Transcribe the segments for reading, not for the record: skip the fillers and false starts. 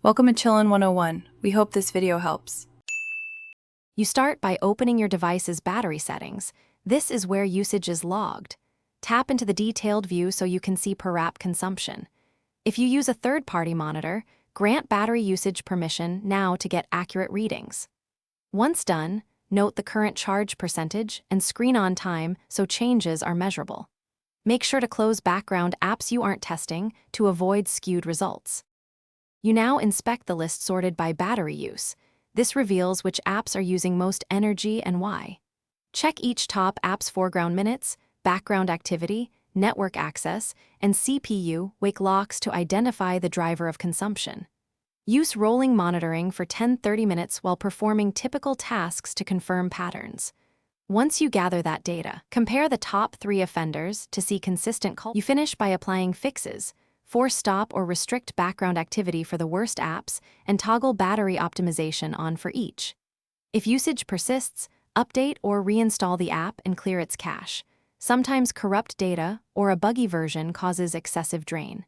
Welcome to Chillin' 101. We hope this video helps. You start by opening your device's battery settings. This is where usage is logged. Tap into the detailed view so you can see per app consumption. If you use a third-party monitor, grant battery usage permission now to get accurate readings. Once done, note the current charge percentage and screen on time so changes are measurable. Make sure to close background apps you aren't testing to avoid skewed results. You now inspect the list sorted by battery use. This reveals which apps are using most energy and why. Check each top app's foreground minutes, background activity, network access, and CPU wake locks to identify the driver of consumption. Use rolling monitoring for 10-30 minutes while performing typical tasks to confirm patterns. Once you gather that data, compare the top 3 offenders to see consistent culprits. You finish by applying fixes. Force stop or restrict background activity for the worst apps, and toggle battery optimization on for each. If usage persists, update or reinstall the app and clear its cache. Sometimes corrupt data or a buggy version causes excessive drain.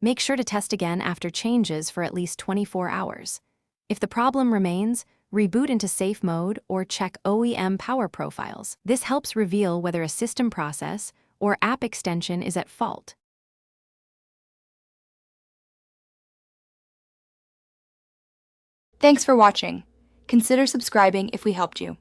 Make sure to test again after changes for at least 24 hours. If the problem remains, reboot into safe mode or check OEM power profiles. This helps reveal whether a system process or app extension is at fault. Thanks for watching. Consider subscribing if we helped you.